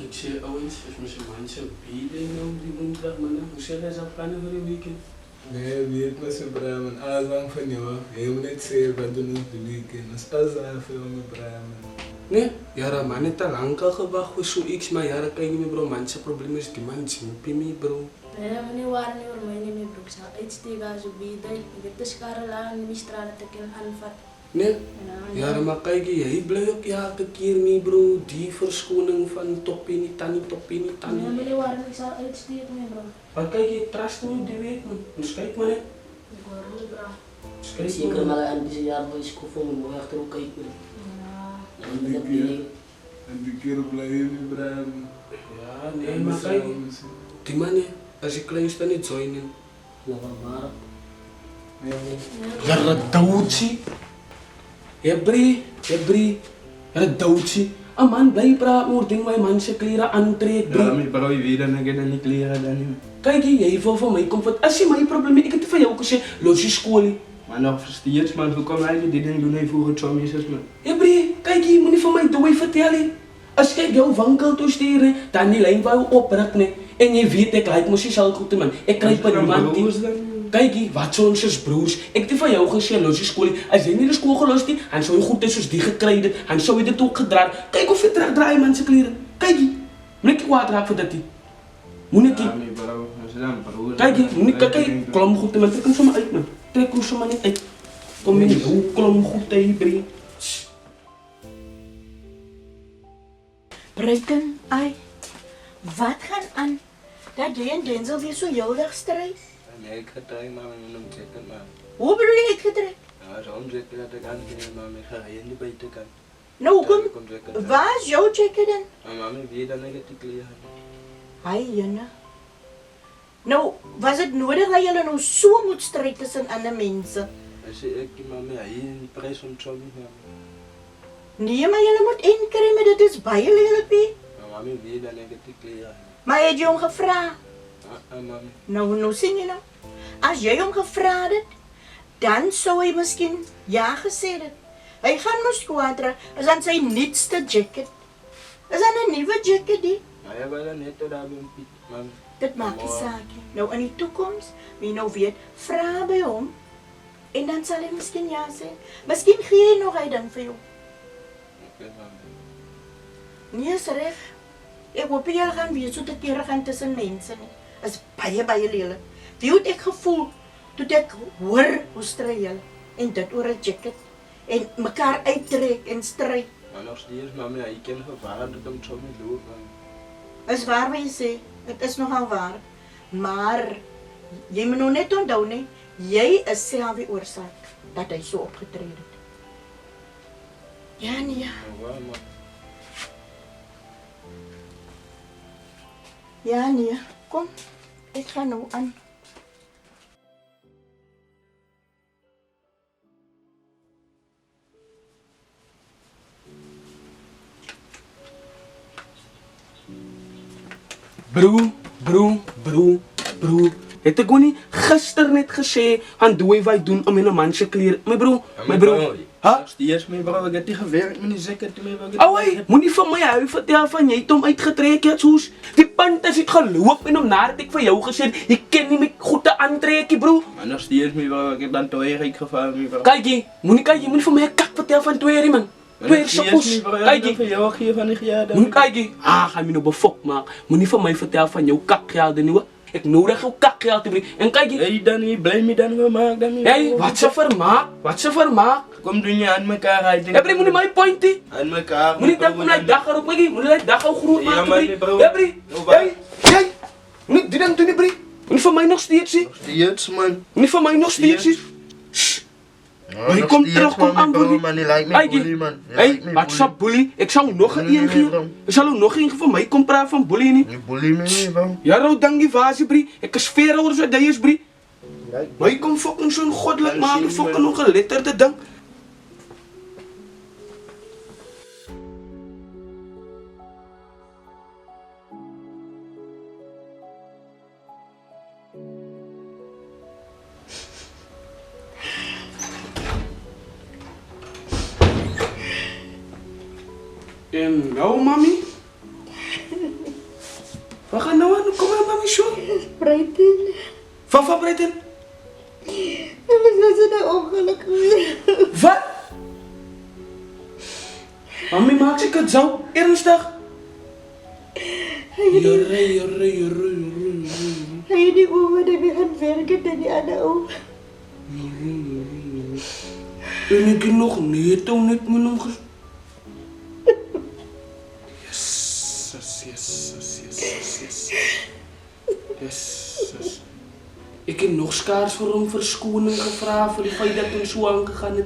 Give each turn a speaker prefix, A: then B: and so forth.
A: Kutje owens, is misschien manche bieden nou die woensdag man. Hoe zeg je dat plannen voor de weekend?
B: Nee, weet me zo Brian, alles lang van jou. Je moet niet zeggen wat doen op de weekend. Dat is alles aan veel met Brian.
A: Nee, ja man het al lang al gewacht voor zoiets, maar ja kijk je me bro, manche probleem is die man simpie me bro.
C: Nee, meneer waren niet voor mij niet meer broek. Zal uitsteken als je bieden. Ik heb de scharrela en de mistralen te kunnen aanvatten.
A: Nee, ja maar kijk je, hij blijft ook elke keer mee bro, die verschoning van toppie niet tani.
C: Nee, meneer waren ik zal uitsteken mee bro.
A: Maar kijk je, trust me op die week man. Dus kijk maar hè.
C: Ik hoor niet bro.
A: Dus kijk
D: Zeker
A: maar.
D: maar aan deze jaar van school voor mijn mooi achter elkaar kijken.
B: En die keer blijven met Brian.
A: Ja, nee, maar kijk je, die man hè, als je klein is dan niet joinen.
D: Ja, maar.
A: Ja, dat doodje. Hebri, ja dat doodje. Een man blijft praten over dingen waar je mensen kleren aantrekt, bro.
E: Ja, maar bro, je weet dat ik dat niet leren dan niet.
A: Kijk je, jij wil van mij comfort. Als je mijn probleem hebt, ik heb het van jou gezegd, los je school.
E: Maar nog versteeds man, hoe kom hij dit ding doen hij voor het zo misses man?
A: Hebri, kijk je, moet niet van mij doen, vertellen. Als ik jouw wankel toesteren, dan die lijn waar je opraakt, en je weet, ik lijkt me zelf goed man. Ik krijg bij niemand die... Kijk je, wat zijn onze broers? Ik heb van jou gezegd, los je school. Als jij niet de school gelost hebt, dan zou je goed tussen die gekleed, dan zou je dit ook gedragen. Kijk hoe fit draaien mensen kleren. Kijk je, moet ik kwaad raken voor dat die. Moet ik
E: Ja, nee bro, als je dan broer.
A: kijk je, moet ik kijk, klom goed man, trek hem zomaar uit man. Trek hem zomaar niet uit. Kom in, hoe klom goed uit, brie.
F: Bruiten, ai, wat gaan aan? Dat jij en Denzel weer zo heel dag strijd?
E: Nee, ik ga draaien maar met hem zeker man.
F: Hoe bedoel je uitgetrekt?
E: Ja, zo zeker dat ik aan het maar ik ga hier niet buiten kan.
F: Nou, kom,
E: zeker.
F: waar is jouw checken dan?
E: Maar mama weet dat ik het te kleren.
F: Ai, Jana. Nou, was het nodig dat jullie nou zo moet strijden tussen andere mensen?
E: Als ik mama hier in die prijs van zo niet heb.
F: Nee, maar jullie moet inkrimmen, dat is bij jullie, Pie.
E: Maar mama weet dat ik het te kleren.
F: Maar heb je hem gevraagd?
E: Mama.
F: Nou zie je nou. Als jij hem gevraagd hebt, dan zou hij misschien ja gezegd hebben. Hij gaat naar squadra, dat is aan zijn nieuwste jacket. Dat is aan een nieuwe jacket die.
E: Maar je wil dat net dat hebben Piet, mama.
F: Dat maakt die zaak. Nou, in de toekomst, wie nou weet, vraag bij hem. En dan zal hij misschien ja zeggen. Misschien geef hij nog hij dan voor jou.
E: Oké, mama.
F: Nee, is recht. Ik hoop dat jullie gaan weer zo te keren gaan tussen mensen. Dat is baie lelijk. Die had ik gevoel toen ik hoor hoe strijden. En dat oor een jacket. En elkaar uittrek en strijd.
E: Maar nog steeds, mama, ik ken gevaar dat hem zo niet loopt, man.
F: Dat is waar wat je zegt. Het is nogal waar. Maar, je moet nog net onthouden, nee. Jij is zelf de oorzaak dat hij zo opgetreden heeft. Ja, nee.
E: Maar waar, man?
F: Ja, nee. Kom, ik ga nou aan.
A: Bro. Het ik niet gisteren net gezegd, aan doe wat doen om in een mansje kleren. Mijn bro.
E: Ha? Steeds, mijn bro, ik heb die gewerkt, maar niet zeker te mee.
A: Awai, moet niet van mij uit vertellen van jij het om uitgetreken hebt, soes. Die pant is het geloof en om naar het ik van jou gezegd, ik ken niet meer goed te aantrekken, bro.
E: Maar nog steeds, mijn bro, ik heb dan twee gevallen, mijn bro.
A: Kijk je, moet niet van mij kak vertellen van twee, man. Twee sokkels. Kijk je. Moet kijk je. Ga me nou befok maken. Moet niet van mij vertellen van jouw kakgeld, nieuwe. Ik nodig jouw kakgeld te brengen. En kijk je.
E: Hé, dan niet, blij me dan vermaak dan niet.
A: Hé, wat ze vermaak?
E: Kom doen je aan elkaar uit.
A: Hebri, moet niet mij pointen.
E: Aan elkaar.
A: Moet niet denken om dag erop, Maggie. Moet niet dag al groot
E: Ja,
A: maken,
E: maar
A: Hebri.
E: die bro.
A: Hebri, jij. Moet niet denken, Hebri. Moet niet van mij nog steeds zien.
E: Steeds, man.
A: Moet niet van mij nog steeds zien. Maar je komt terug, kom aan, bully.
E: Man, die lijkt me bully, man.
A: Hé, wat is dat, bully? Ik zou nog een geven. Ik zal nog een van mij komen praten van bully niet.
E: Je bully me niet, bro.
A: Ja, nou, dank je vaze, brie. Ik is 4 hoor zo dat is, brie. Maar je komt fucking zo'n goddelijk maken, fucking nog een letterde dank. En nou, mami? Wat gaan nou aan? Kom maar, mami, zo.
F: Breiten.
A: Van Breiten?
F: Dat is een ongeluk geweest.
A: Wat? Mami, maak ik het zo ernstig? Jorre.
F: Hij heeft die ogen die we gaan werken en die andere ogen.
A: En ik nog niet toen ik me nog... Yes. Ik heb nog skaars voor hem verskoning gevraagd voor die feit dat hij zo aangegaan is.